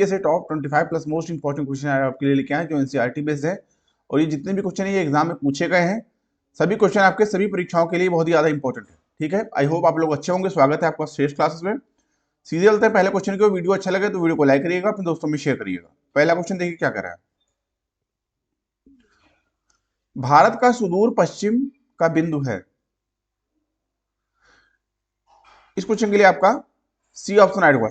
GK से top 25 plus most important question आपके लिए लेके आए जो एनसीईआरटी बेस्ड है। और ये जितने भी क्वेश्चन है ये एग्जाम में पूछे गए हैं। सभी क्वेश्चन आपके सभी परीक्षाओं के लिए बहुत ही ज्यादा इंपॉर्टेंट है। ठीक है, आई होप आप लोग अच्छे होंगे। स्वागत है आपका श्रेष्ठ क्लासेस में। सीधे चलते हैं पहले क्वेश्चन को। वीडियो अच्छा लगे तो वीडियो को लाइक करिएगा, अपने दोस्तों में शेयर करिएगा। पहला क्वेश्चन देखिए क्या कर रहा है। भारत का सुदूर पश्चिम का बिंदु है। इस क्वेश्चन के लिए आपका सी ऑप्शन ऐड हुआ,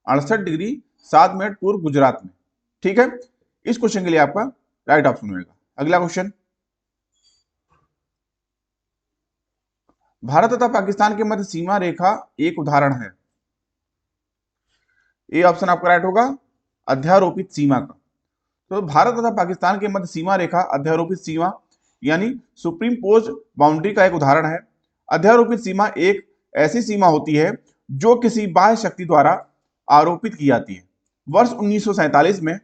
68 डिग्री 7 मिनट पूर्व गुजरात में। ठीक है, इस क्वेश्चन के लिए आपका राइट ऑप्शन होगा। अगला क्वेश्चन, भारत तथा पाकिस्तान के मध्य सीमा रेखा एक उदाहरण है। ए ऑप्शन आपका राइट होगा, अध्यारोपित सीमा का। तो भारत तथा पाकिस्तान के मध्य सीमा रेखा अध्यारोपित सीमा यानी सुप्रीम पोज्ड बाउंड्री का एक उदाहरण है। अध्यारोपित सीमा एक ऐसी सीमा होती है जो किसी बाह्य शक्ति द्वारा आरोपित की जाती है। वर्ष 1947 में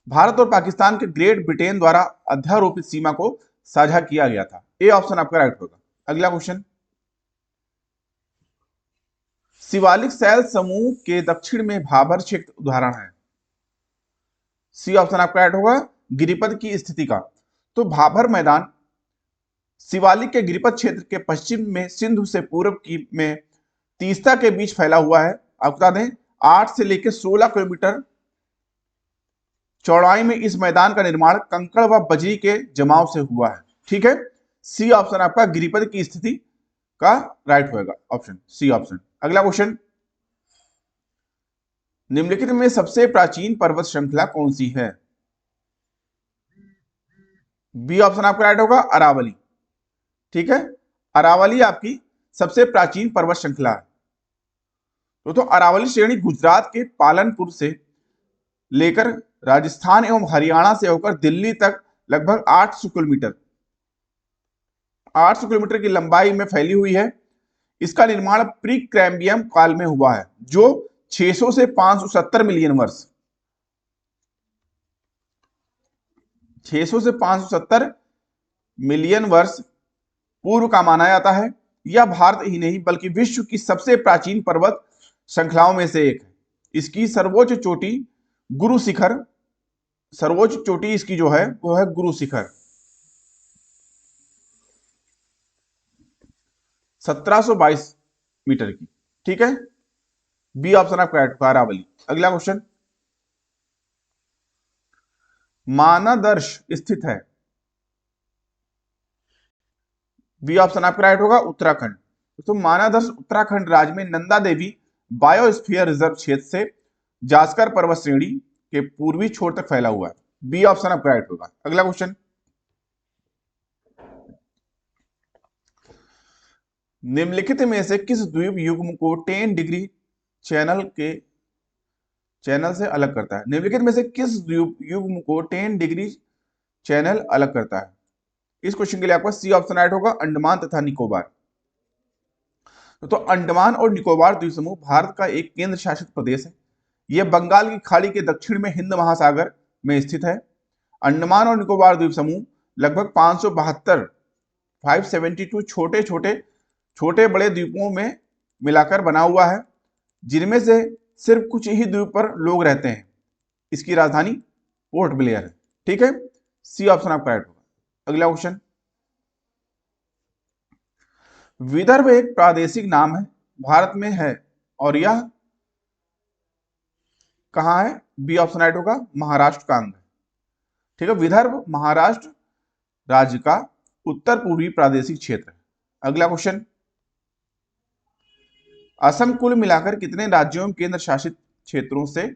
भारत और पाकिस्तान के ग्रेट ब्रिटेन द्वारा अध्यारोपित सीमा को साझा किया गया था। ए ऑप्शन आपका राइट होगा। अगला क्वेश्चन, शिवालिक शैल समूह के दक्षिण में भाबर क्षेत्र उदाहरण है। सी ऑप्शन आपका राइट होगा, गिरिपद की स्थिति का। तो भाबर मैदान शिवालिक के गिरिपद क्षेत्र के पश्चिम में सिंधु से पूर्व की में तीस्ता के बीच फैला हुआ है। आपको बता दें 8 से लेकर 16 किलोमीटर चौड़ाई में इस मैदान का निर्माण कंकड़ व बजरी के जमाव से हुआ है। ठीक है, सी ऑप्शन आपका गिरिपद की स्थिति का राइट होगा, ऑप्शन सी ऑप्शन। अगला क्वेश्चन, निम्नलिखित में सबसे प्राचीन पर्वत श्रृंखला कौन सी है। बी ऑप्शन आपका राइट होगा, अरावली। ठीक है, अरावली आपकी सबसे प्राचीन पर्वत श्रृंखला है। तो अरावली श्रेणी गुजरात के पालनपुर से लेकर राजस्थान एवं हरियाणा से होकर दिल्ली तक लगभग 800 किलोमीटर की लंबाई में फैली हुई है। इसका निर्माण प्री कैम्ब्रियम काल में हुआ है जो 600 से 570 मिलियन वर्ष 600 से 570 मिलियन वर्ष पूर्व का माना जाता है। यह भारत ही नहीं बल्कि विश्व की सबसे प्राचीन पर्वत श्रृंखलाओं में से एक है। इसकी सर्वोच्च चोटी इसकी जो है वो है गुरु शिखर, 1722 मीटर की। ठीक है, बी ऑप्शन आपका अरावली। अगला क्वेश्चन, मानदर्श स्थित है। बी ऑप्शन आपका राइट होगा, उत्तराखंड। तो मानदर्श उत्तराखंड राज्य में नंदा देवी बायोस्फीयर रिजर्व क्षेत्र से जास्कर पर्वत श्रेणी के पूर्वी छोर तक फैला हुआ है। बी ऑप्शन आपका राइट होगा। अगला क्वेश्चन, निम्नलिखित में से किस द्वीप युग्म को 10 डिग्री चैनल से अलग करता है। निम्नलिखित में से किस द्वीप युग्म को 10 डिग्री चैनल अलग करता है। इस क्वेश्चन के लिए आपका सी ऑप्शन राइट होगा, अंडमान तथा निकोबार। तो अंडमान और निकोबार द्वीप समूह भारत का एक केंद्र शासित प्रदेश है। यह बंगाल की खाड़ी के दक्षिण में हिंद महासागर में स्थित है। अंडमान और निकोबार द्वीप समूह लगभग 572 छोटे बड़े द्वीपों में मिलाकर बना हुआ है, जिनमें से सिर्फ कुछ ही द्वीप पर लोग रहते हैं। इसकी राजधानी पोर्ट ब्लेयर है। ठीक है, सी ऑप्शन आपका राइट होगा। अगला क्वेश्चन, विदर्भ एक प्रादेशिक नाम है, भारत में है और यह कहां है। बी ऑप्शन राइट होगा, महाराष्ट्र का अंग है। ठीक है, विदर्भ महाराष्ट्र राज्य का उत्तर पूर्वी प्रादेशिक क्षेत्र है। अगला क्वेश्चन, असम कुल मिलाकर कितने राज्यों एवं केंद्र शासित क्षेत्रों से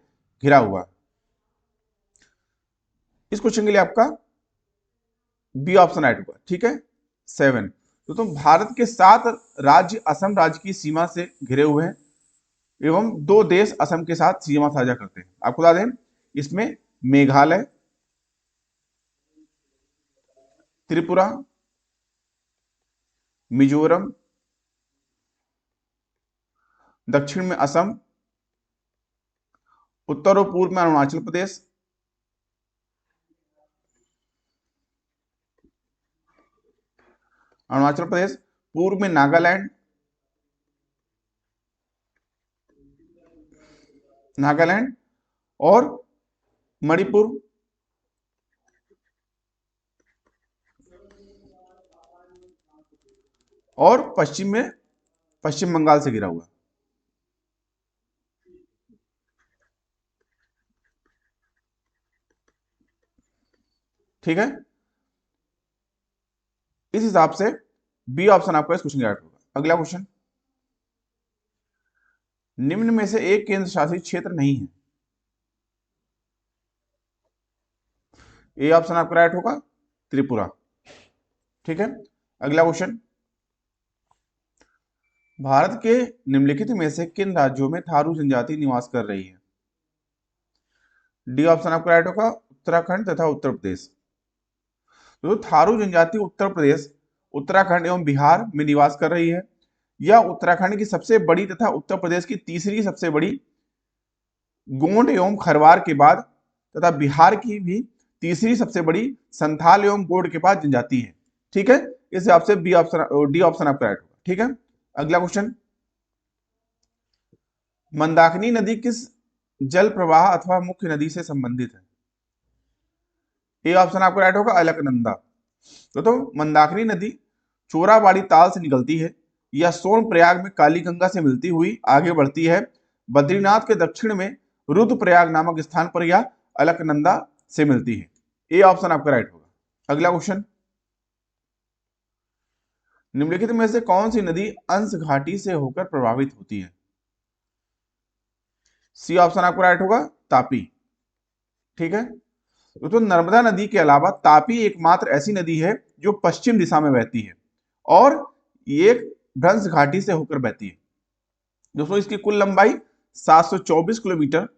घिरा हुआ है। इस क्वेश्चन के लिए आपका बी ऑप्शन राइट होगा। ठीक है, 7। तो तुम भारत के 7 राज्य असम राज्य की सीमा से घिरे हुए हैं एवं 2 देश असम के साथ सीमा साझा करते हैं। आपको बता दें इसमें मेघालय, त्रिपुरा, मिजोरम, दक्षिण में असम, उत्तर और पूर्व में अरुणाचल प्रदेश, पूर्व में नागालैंड, नागालैंड और मणिपुर, और पश्चिम में पश्चिम बंगाल से घिरा हुआ। ठीक है, इस हिसाब से बी ऑप्शन आपका इस क्वेश्चन का राइट होगा। अगला क्वेश्चन, निम्न में से एक केंद्र शासित क्षेत्र नहीं है। ए ऑप्शन आपका राइट होगा, त्रिपुरा। ठीक है, अगला क्वेश्चन, भारत के निम्नलिखित में से किन राज्यों में थारू जनजाति निवास कर रही है। डी ऑप्शन आपका राइट होगा, उत्तराखंड तथा उत्तर प्रदेश। तो थारू जनजाति उत्तर प्रदेश, उत्तराखंड एवं बिहार में निवास कर रही है। यह उत्तराखंड की सबसे बड़ी तथा उत्तर प्रदेश की तीसरी सबसे बड़ी, गोंड एवं खरवार के बाद तथा बिहार की भी तीसरी सबसे बड़ी संथाल एवं गोंड के बाद जनजाति है। ठीक है, इस हिसाब से बी ऑप्शन, डी ऑप्शन आपका राइट होगा। ठीक है, अगला क्वेश्चन, मंदाकिनी नदी किस जल प्रवाह अथवा मुख्य नदी से संबंधित है। ए ऑप्शन आपका राइट होगा, अलकनंदा। तो मंदाकिनी नदी चोराबाड़ी ताल से निकलती है। यह सोनप्रयाग में काली गंगा से मिलती हुई आगे बढ़ती है। बद्रीनाथ के दक्षिण में रुद्रप्रयाग नामक स्थान पर यह अलकनंदा से मिलती है। ए ऑप्शन आपका राइट होगा। अगला क्वेश्चन, निम्नलिखित में से कौन सी नदी अंश घाटी से होकर प्रभावित होती है। सी ऑप्शन आपका राइट होगा, तापी। ठीक है, तो नर्मदा नदी के अलावा तापी एकमात्र ऐसी नदी है जो पश्चिम दिशा में बहती है और ये भ्रंश घाटी से होकर बहती है। दोस्तों, इसकी कुल लंबाई 724 किलोमीटर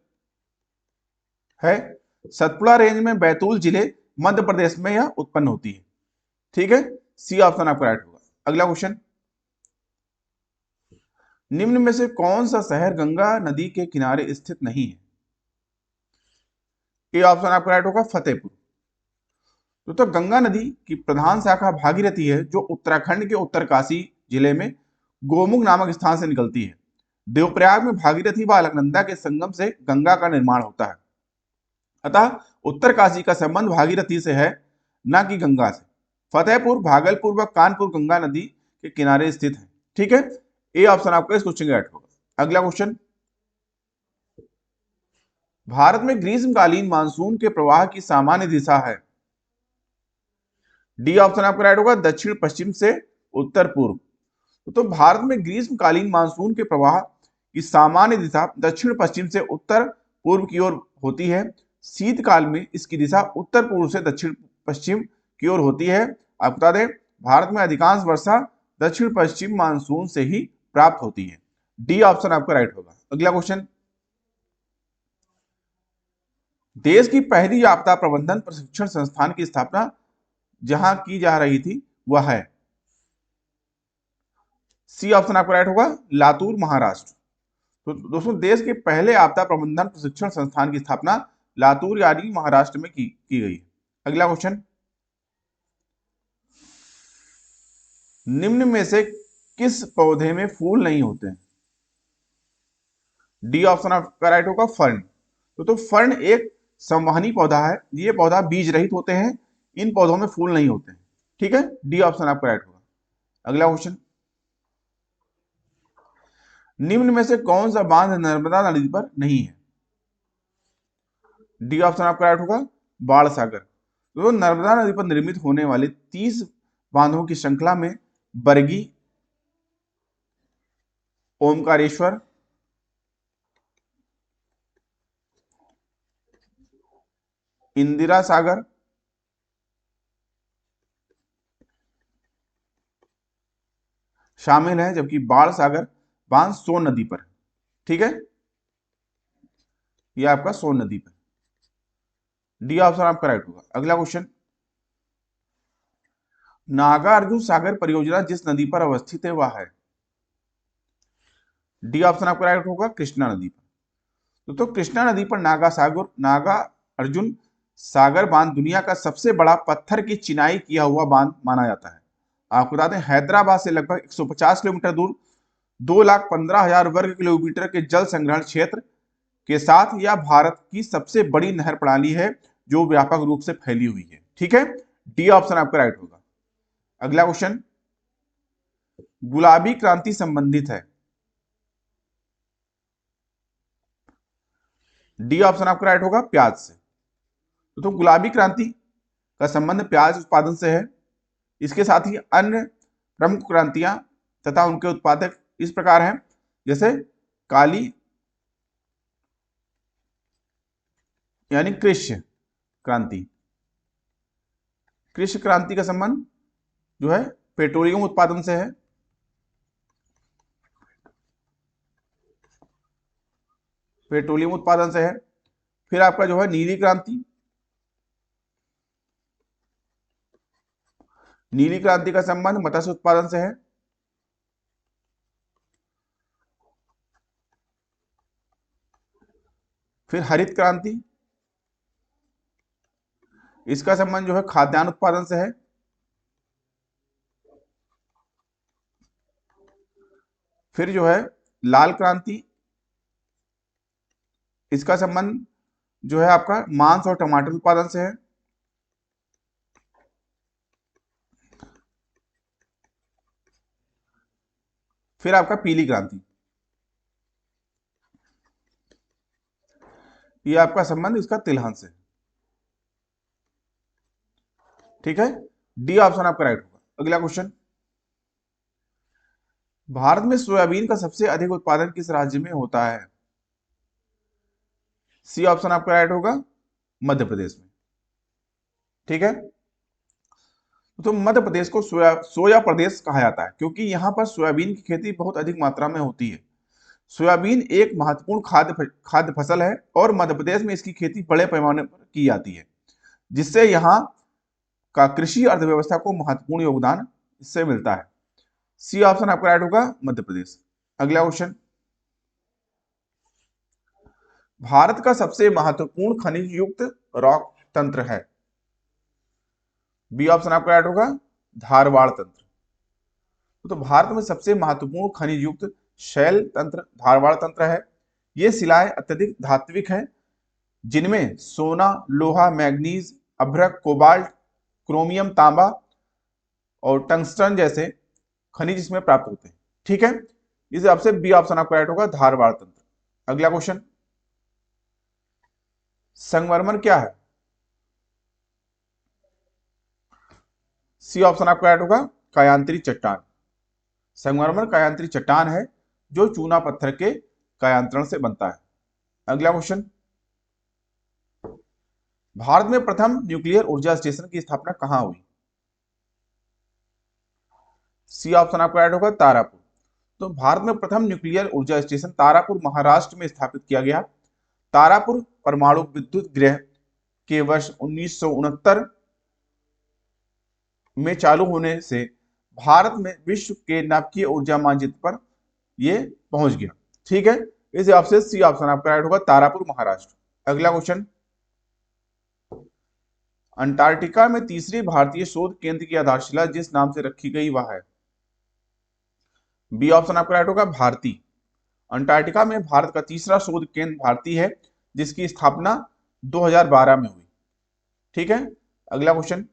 है। सतपुड़ा रेंज में बैतूल जिले मध्य प्रदेश में यह उत्पन्न होती है। ठीक है, सी ऑप्शन आपका राइट होगा। अगला क्वेश्चन, निम्न में से कौन सा शहर गंगा नदी के किनारे स्थित नहीं है। ए ऑप्शन आपका राइट होगा, फतेहपुर। तो गंगा नदी की प्रधान शाखा भागीरथी है, जो उत्तराखंड के उत्तरकाशी जिले में गोमुख नामक स्थान से निकलती है। देवप्रयाग में भागीरथी व अलकनंदा के संगम से गंगा का निर्माण होता है। अतः उत्तरकाशी का संबंध भागीरथी से है, न कि गंगा से। फतेहपुर भागलपुर व कानपुर गंगा नदी के किनारे स्थित है। ठीक है, ए ऑप्शन आपका इस क्वेश्चन का राइट होगा। अगला क्वेश्चन, भारत में ग्रीष्मकालीन मानसून के प्रवाह की सामान्य दिशा है। डी ऑप्शन आपका राइट होगा, दक्षिण पश्चिम से उत्तर पूर्व। तो भारत में ग्रीष्मकालीन मानसून के प्रवाह की सामान्य दिशा दक्षिण पश्चिम से उत्तर पूर्व की ओर होती है। शीतकाल में इसकी दिशा उत्तर पूर्व से दक्षिण पश्चिम की ओर होती है। आप बता दें, भारत में अधिकांश वर्षा दक्षिण पश्चिम मानसून से ही प्राप्त होती है। डी ऑप्शन आपका राइट होगा। अगला क्वेश्चन, देश की पहली आपदा प्रबंधन प्रशिक्षण संस्थान की स्थापना जहां की जा रही थी वह है। सी ऑप्शन आपका राइट होगा, लातूर महाराष्ट्र। तो दोस्तों, देश के पहले आपदा प्रबंधन प्रशिक्षण संस्थान की स्थापना लातूर यानी महाराष्ट्र में की गई। अगला क्वेश्चन, निम्न में से किस पौधे में फूल नहीं होते हैं। डी ऑप्शन आपका राइट होगा, फर्न। तो फर्न एक संवहनी पौधा है। ये पौधा बीज रहित होते हैं। इन पौधों में फूल नहीं होते हैं। ठीक है, डी ऑप्शन आपका राइट होगा। अगला क्वेश्चन, निम्न में से कौन सा बांध नर्मदा नदी पर नहीं है। डी ऑप्शन आपका राइट होगा, बाण सागर। तो नर्मदा नदी पर निर्मित होने वाले 30 बांधों की श्रृंखला में बरगी, ओमकारेश्वर, इंदिरा सागर, शामिल है, जबकि बाण सागर बांध सोन नदी पर। ठीक है, यह आपका सोन नदी पर। डी ऑप्शन आपका राइट होगा। अगला क्वेश्चन, नागार्जुन सागर परियोजना जिस नदी पर अवस्थित है वह है। डी ऑप्शन आपका राइट होगा, कृष्णा नदी पर। तो कृष्णा नदी पर नागा अर्जुन सागर बांध दुनिया का सबसे बड़ा पत्थर की चिनाई किया हुआ बांध माना जाता है। आपको बता दें, हैदराबाद से लगभग 150 किलोमीटर दूर 2,15,000 वर्ग किलोमीटर के जल संग्रहण क्षेत्र के साथ या भारत की सबसे बड़ी नहर प्रणाली है जो व्यापक रूप से फैली हुई है। ठीक है, डी ऑप्शन आपका राइट होगा। अगला क्वेश्चन, गुलाबी क्रांति संबंधित है, डी ऑप्शन आपका राइट होगा प्याज से। तो गुलाबी क्रांति का संबंध प्याज उत्पादन से है। इसके साथ ही अन्य प्रमुख क्रांतियां तथा उनके उत्पादक इस प्रकार हैं, जैसे काली यानी कृषि क्रांति। कृषि क्रांति का संबंध जो है पेट्रोलियम उत्पादन से है। पेट्रोलियम उत्पादन से है। फिर आपका जो है नीली क्रांति, नीली क्रांति का संबंध मत्स्य उत्पादन से है। फिर हरित क्रांति, इसका संबंध जो है खाद्यान्न उत्पादन से है। फिर जो है लाल क्रांति, इसका संबंध जो है आपका मांस और टमाटर उत्पादन से है। फिर आपका पीली क्रांति, ये आपका संबंध इसका तिलहन से। ठीक है, डी ऑप्शन आपका राइट होगा। अगला क्वेश्चन, भारत में सोयाबीन का सबसे अधिक उत्पादन किस राज्य में होता है? सी ऑप्शन आपका राइट होगा, मध्य प्रदेश में। ठीक है, तो मध्य प्रदेश को सोया प्रदेश कहा जाता है क्योंकि यहाँ पर सोयाबीन की खेती बहुत अधिक मात्रा में होती है। सोयाबीन एक महत्वपूर्ण खाद्य फसल है और मध्य प्रदेश में इसकी खेती बड़े पैमाने पर की जाती है, जिससे यहाँ का कृषि अर्थव्यवस्था को महत्वपूर्ण योगदान इससे मिलता है। सी ऑप्शन आपका राइट होगा, मध्य प्रदेश। अगला क्वेश्चन, भारत का सबसे महत्वपूर्ण खनिज युक्त रॉक तंत्र है? बी ऑप्शन आपका राइट होगा, धारवाड़ तंत्र। तो भारत में सबसे महत्वपूर्ण खनिज युक्त शैल तंत्र धारवाड़ तंत्र है। ये शिलाएं अत्यधिक धात्विक हैं, जिनमें सोना, लोहा, मैग्नीज, अभ्रक, कोबाल्ट, क्रोमियम, तांबा और टंगस्टन जैसे खनिज इसमें प्राप्त होते हैं। ठीक है, इस हिसाब से बी ऑप्शन आपका राइट होगा, धारवाड़ तंत्र। अगला क्वेश्चन, संगमरमर क्या है? सी ऑप्शन आपका राइट होगा, कायांतरी चट्टान। संगमरमर कायांतरी चट्टान है जो चूना पत्थर के कायांतरण से बनता है। अगला क्वेश्चन, भारत में प्रथम न्यूक्लियर ऊर्जा स्टेशन की स्थापना कहां हुई? सी ऑप्शन आपका राइट होगा, तारापुर। तो भारत में प्रथम न्यूक्लियर ऊर्जा स्टेशन तारापुर महाराष्ट्र में स्थापित किया गया। तारापुर परमाणु विद्युत गृह के वर्ष 1969 में चालू होने से भारत में विश्व के नाभिकीय ऊर्जा मानचित्र पर ये पहुंच गया। ठीक है, इस हिसाब से सी ऑप्शन आपका राइट होगा, तारापुर महाराष्ट्र। अगला क्वेश्चन, अंटार्कटिका में तीसरी भारतीय शोध केंद्र की आधारशिला जिस नाम से रखी गई वह है? बी ऑप्शन आपका राइट होगा, भारती। अंटार्कटिका में भारत का तीसरा शोध केंद्र भारती है, जिसकी स्थापना 2012 में हुई। ठीक है, अगला क्वेश्चन,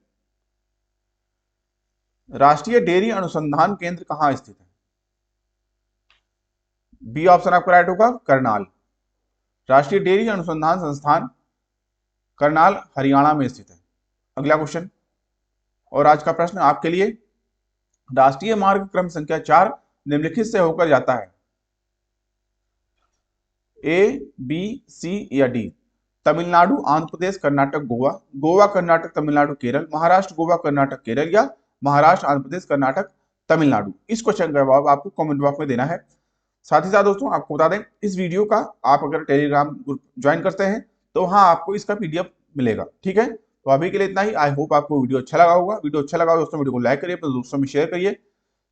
राष्ट्रीय डेयरी अनुसंधान केंद्र कहां स्थित है? बी ऑप्शन आपका राइट होगा, करनाल। राष्ट्रीय डेयरी अनुसंधान संस्थान करनाल हरियाणा में स्थित है। अगला क्वेश्चन, और आज का प्रश्न आपके लिए, राष्ट्रीय मार्ग क्रम संख्या 4 निम्नलिखित से होकर जाता है? ए, बी, सी या डी? तमिलनाडु, आंध्र प्रदेश, कर्नाटक, गोवा, गोवा, कर्नाटक, तमिलनाडु, केरल, महाराष्ट्र, गोवा, कर्नाटक, केरल या महाराष्ट्र, आंध्र प्रदेश, कर्नाटक, तमिलनाडु? इस क्वेश्चन का जवाब आपको कमेंट बॉक्स में देना है। साथ ही साथ दोस्तों आपको बता दें, इस वीडियो का आप अगर टेलीग्राम ग्रुप ज्वाइन करते हैं तो वहां आपको इसका पीडीएफ मिलेगा। ठीक है, तो अभी के लिए इतना ही। आई होप आपको वीडियो अच्छा लगा होगा। वीडियो अच्छा लगा दोस्तों वीडियो को लाइक करिए, अपने दोस्तों में शेयर करिए,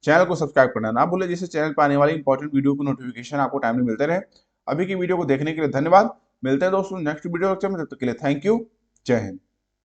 चैनल को सब्सक्राइब करना ना भूलें, जिससे चैनल पर आने वाली इंपॉर्टेंट वीडियो की नोटिफिकेशन आपको टाइमली मिलते रहे। अभी की वीडियो को देखने के लिए धन्यवाद। मिलते हैं दोस्तों नेक्स्ट वीडियो लेक्चर में, तब तक के लिए थैंक यू। जय हिंद।